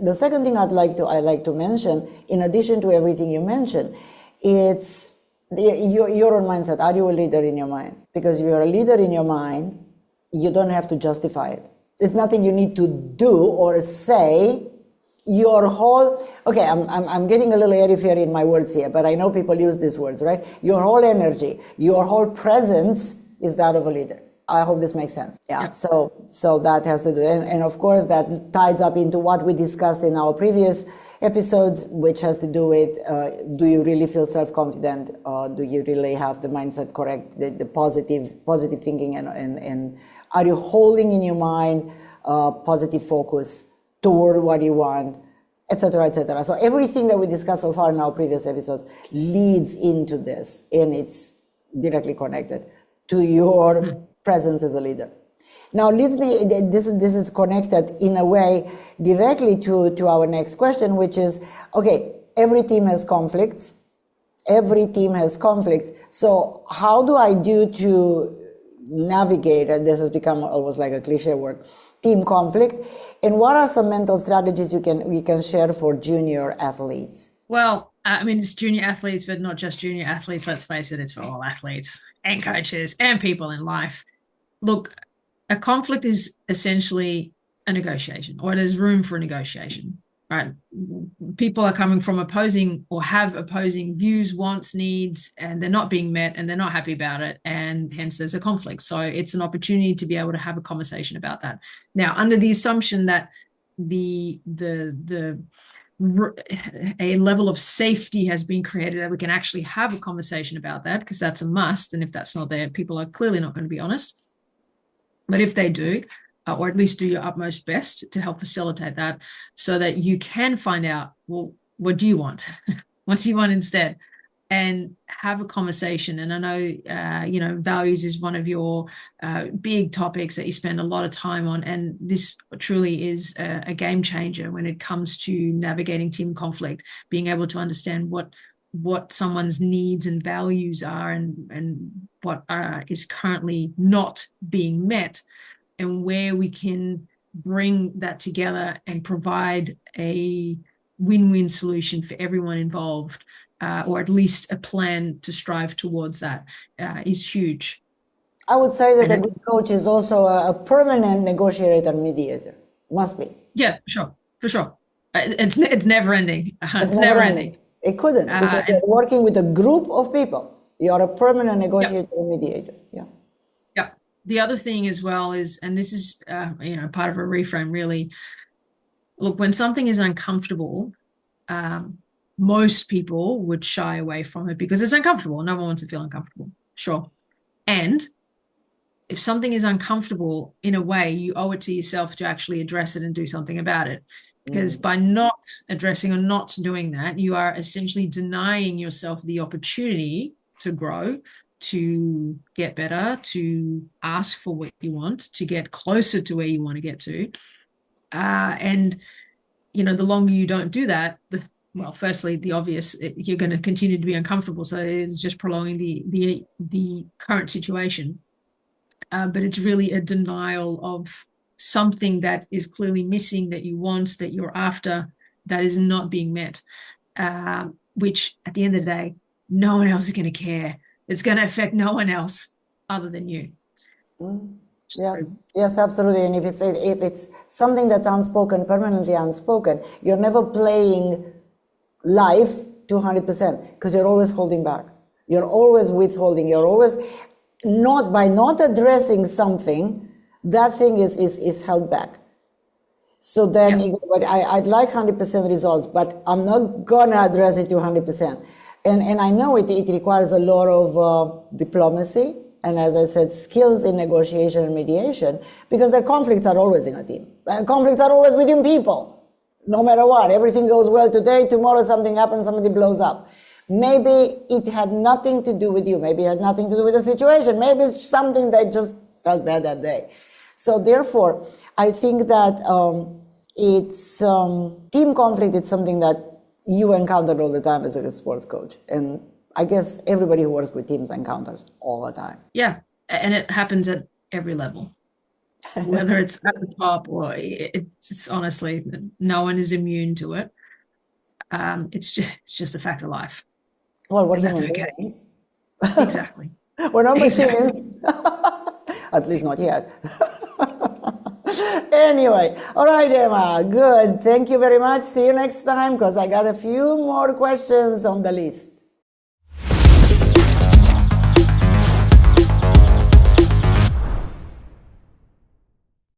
the second thing I like to mention, in addition to everything you mentioned, it's your own mindset. Are you a leader in your mind? Because if you're a leader in your mind, you don't have to justify it. It's nothing you need to do or say. Your whole, okay, I'm getting a little airy-fairy in my words here, but I know people use these words, right? Your whole energy, your whole presence is that of a leader. I hope this makes sense. Yeah. Yep. So that has to do, and of course that ties up into what we discussed in our previous episodes, which has to do with, do you really feel self-confident? Do you really have the mindset correct, the positive thinking, and are you holding in your mind positive focus toward what you want, etc., etc. So everything that we discussed so far in our previous episodes leads into this, and it's directly connected to your presence as a leader. Now, this is connected in a way directly to our next question, which is, okay, every team has conflicts. Every team has conflicts. So how do I do to navigate, and this has become almost like a cliche word, team conflict, and what are some mental strategies we can share for junior athletes? Well, I mean, it's junior athletes, but not just junior athletes. Let's face it, it's for all athletes and coaches and people in life. Look, a conflict is essentially a negotiation, or there's room for negotiation, right? People are coming from opposing or have opposing views, wants, needs, and they're not being met and they're not happy about it. And hence there's a conflict. So it's an opportunity to be able to have a conversation about that. Now, under the assumption that a level of safety has been created that we can actually have a conversation about that, because that's a must. And if that's not there, people are clearly not going to be honest. But if they do, or at least do your utmost best to help facilitate that, so that you can find out, well, what do you want? What do you want instead? And have a conversation. And I know, values is one of your big topics that you spend a lot of time on. And this truly is a game changer when it comes to navigating team conflict, being able to understand what someone's needs and values are, and what is currently not being met, and where we can bring that together and provide a win-win solution for everyone involved, or at least a plan to strive towards that, is huge. I would say that a good coach is also a permanent negotiator and mediator. Must be. Yeah, for sure. It's never ending. It's never ending. It couldn't, because you're working with a group of people. You're a permanent negotiator and mediator. Yeah. Yeah. The other thing as well is, and this is part of a reframe really, look, when something is uncomfortable, most people would shy away from it because it's uncomfortable. No one wants to feel uncomfortable. Sure. And if something is uncomfortable, in a way, you owe it to yourself to actually address it and do something about it. Because by not addressing or not doing that, you are essentially denying yourself the opportunity to grow, to get better, to ask for what you want, to get closer to where you want to get to. And, the longer you don't do that, firstly, the obvious, you're going to continue to be uncomfortable. So it's just prolonging the current situation. But it's really a denial of something that is clearly missing, that you want, that you're after, that is not being met, which at the end of the day, no one else is going to care. It's going to affect no one else other than you. Yeah. Yes, absolutely. And if it's something that's unspoken, permanently unspoken, you're never playing life to 100%, because you're always holding back. You're always withholding. You're always not addressing something. That thing is held back. So then, I'd like 100% results, but I'm not gonna address it to 100%. And I know it requires a lot of diplomacy, and as I said, skills in negotiation and mediation, because the conflicts are always in a team. Conflicts are always within people, no matter what. Everything goes well today, tomorrow something happens, somebody blows up. Maybe it had nothing to do with you. Maybe it had nothing to do with the situation. Maybe it's something that just felt bad that day. So therefore, I think that it's team conflict. It's something that you encounter all the time as a sports coach. And I guess everybody who works with teams encounters all the time. Yeah. And it happens at every level. whether it's at the top or it's honestly, no one is immune to it. It's just a fact of life, Well, we're and that's human okay. beings. Exactly. We're not Exactly. machines. At least not yet. Anyway, all right, Emma, good. Thank you very much. See you next time because I got a few more questions on the list.